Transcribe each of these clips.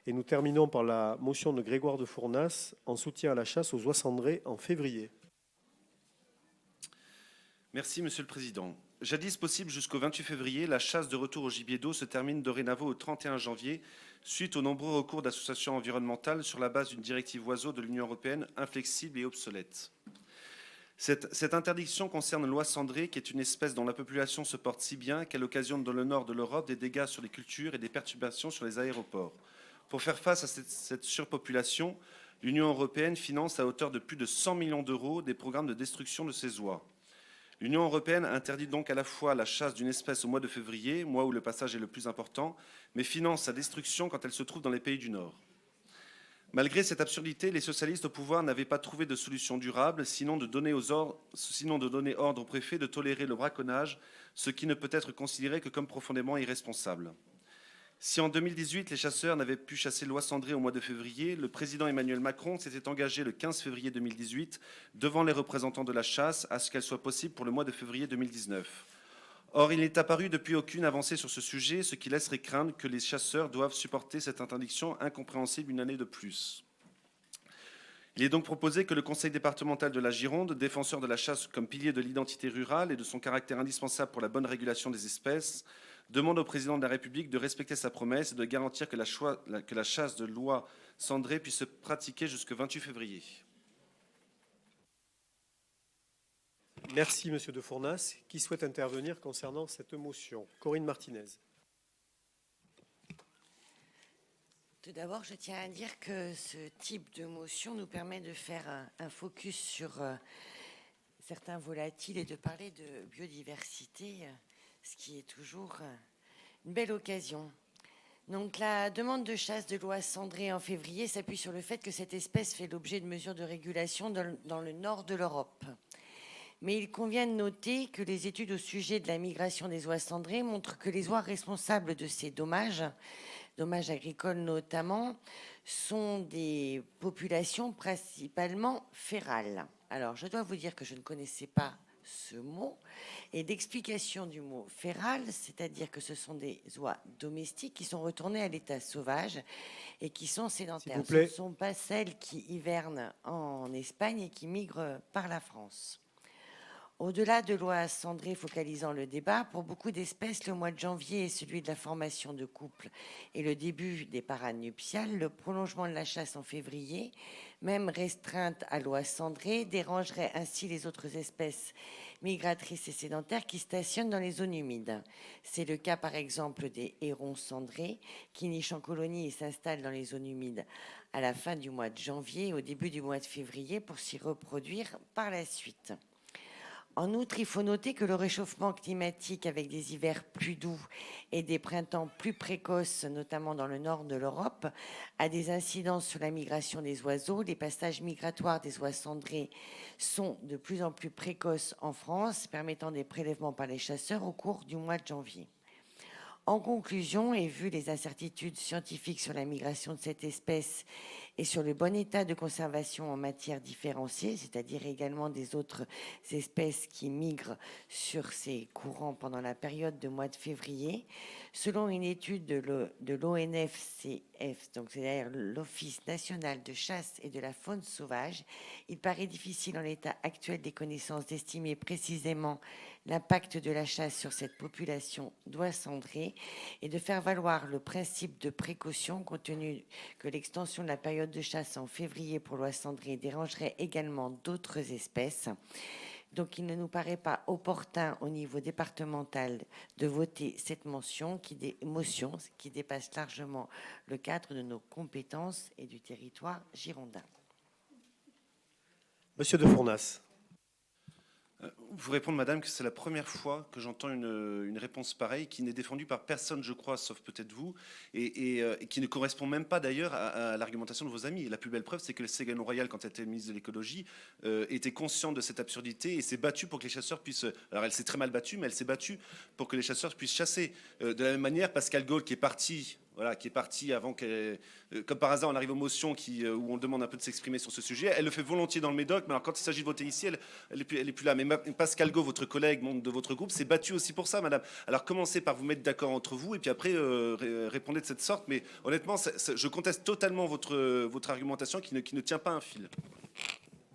Et nous terminons par la motion de Grégoire de Fournas en soutien à la chasse aux oies cendrées en février. Merci, Monsieur le Président. Jadis possible jusqu'au 28 février, la chasse de retour au gibier d'eau se termine dorénavant au 31 janvier, suite aux nombreux recours d'associations environnementales sur la base d'une directive oiseaux de l'Union européenne inflexible et obsolète. Cette interdiction concerne l'oie cendrée, qui est une espèce dont la population se porte si bien qu'elle occasionne dans le nord de l'Europe des dégâts sur les cultures et des perturbations sur les aéroports. Pour faire face à cette surpopulation, l'Union européenne finance à hauteur de plus de 100 millions d'euros des programmes de destruction de ces oies. L'Union européenne interdit donc à la fois la chasse d'une espèce au mois de février, mois où le passage est le plus important, mais finance sa destruction quand elle se trouve dans les pays du Nord. Malgré cette absurdité, les socialistes au pouvoir n'avaient pas trouvé de solution durable, sinon de donner ordre au préfet de tolérer le braconnage, ce qui ne peut être considéré que comme profondément irresponsable. Si en 2018, les chasseurs n'avaient pu chasser l'oie cendrée au mois de février, le président Emmanuel Macron s'était engagé le 15 février 2018 devant les représentants de la chasse à ce qu'elle soit possible pour le mois de février 2019. Or, il n'est apparu depuis aucune avancée sur ce sujet, ce qui laisserait craindre que les chasseurs doivent supporter cette interdiction incompréhensible une année de plus. Il est donc proposé que le Conseil départemental de la Gironde, défenseur de la chasse comme pilier de l'identité rurale et de son caractère indispensable pour la bonne régulation des espèces, demande au président de la République de respecter sa promesse et de garantir que la chasse de l'oie cendrée puisse se pratiquer jusqu'au 28 février. Merci, Monsieur de Fournas. Qui souhaite intervenir concernant cette motion? Corinne Martinez. Tout d'abord, je tiens à dire que ce type de motion nous permet de faire un focus sur certains volatiles et de parler de biodiversité, ce qui est toujours une belle occasion. Donc la demande de chasse de l'oie cendrée en février s'appuie sur le fait que cette espèce fait l'objet de mesures de régulation dans le nord de l'Europe. Mais il convient de noter que les études au sujet de la migration des oies cendrées montrent que les oies responsables de ces dommages agricoles notamment, sont des populations principalement férales. Alors, je dois vous dire que je ne connaissais pas ce mot, et d'explication du mot féral, c'est-à-dire que ce sont des oies domestiques qui sont retournées à l'état sauvage et qui sont sédentaires. Ce ne sont pas celles qui hivernent en Espagne et qui migrent par la France. Au-delà de l'oie cendrée focalisant le débat, pour beaucoup d'espèces, le mois de janvier est celui de la formation de couples et le début des parades nuptiales. Le prolongement de la chasse en février, même restreinte à l'oie cendrée, dérangerait ainsi les autres espèces migratrices et sédentaires qui stationnent dans les zones humides. C'est le cas par exemple des hérons cendrés qui nichent en colonie et s'installent dans les zones humides à la fin du mois de janvier et au début du mois de février pour s'y reproduire par la suite. En outre, il faut noter que le réchauffement climatique avec des hivers plus doux et des printemps plus précoces, notamment dans le nord de l'Europe, a des incidences sur la migration des oiseaux. Les passages migratoires des oies cendrées sont de plus en plus précoces en France, permettant des prélèvements par les chasseurs au cours du mois de janvier. En conclusion, et vu les incertitudes scientifiques sur la migration de cette espèce et sur le bon état de conservation en matière différenciée, c'est-à-dire également des autres espèces qui migrent sur ces courants pendant la période de mois de février, selon une étude de l'ONFCF, donc c'est-à-dire l'Office national de chasse et de la faune sauvage, il paraît difficile en l'état actuel des connaissances d'estimer précisément l'impact de la chasse sur cette population d'oies cendrées et de faire valoir le principe de précaution compte tenu que l'extension de la période de chasse en février pour l'oie cendrée dérangerait également d'autres espèces. Donc il ne nous paraît pas opportun au niveau départemental de voter cette motion qui dépasse largement le cadre de nos compétences et du territoire girondin. Monsieur de Fournas. Vous répondre, madame, que c'est la première fois que j'entends une réponse pareille qui n'est défendue par personne, je crois, sauf peut-être vous, et qui ne correspond même pas d'ailleurs à l'argumentation de vos amis. Et la plus belle preuve, c'est que le Ségolène Royal, quand elle était ministre de l'écologie, était consciente de cette absurdité et s'est battue pour que les chasseurs puissent... Alors elle s'est très mal battue, mais elle s'est battue pour que les chasseurs puissent chasser. De la même manière, Pascal Gaulle, qui est parti voilà, qui est partie avant qu'elle... Comme par hasard, on arrive aux motions où on demande un peu de s'exprimer sur ce sujet. Elle le fait volontiers dans le Médoc, mais alors quand il s'agit de voter ici, elle est plus là. Mais Pascal Gau, votre collègue, membre de votre groupe, s'est battu aussi pour ça, madame. Alors commencez par vous mettre d'accord entre vous, et puis après, répondez de cette sorte. Mais honnêtement, je conteste totalement votre argumentation qui ne tient pas un fil.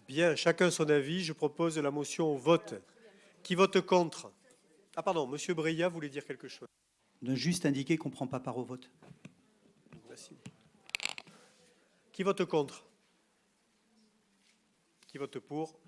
Bien, chacun son avis. Je propose la motion au vote. Qui vote contre? Ah pardon, Monsieur Breillat voulait dire quelque chose. De juste indiquer qu'on ne prend pas part au vote. Merci. Qui vote contre? Qui vote pour?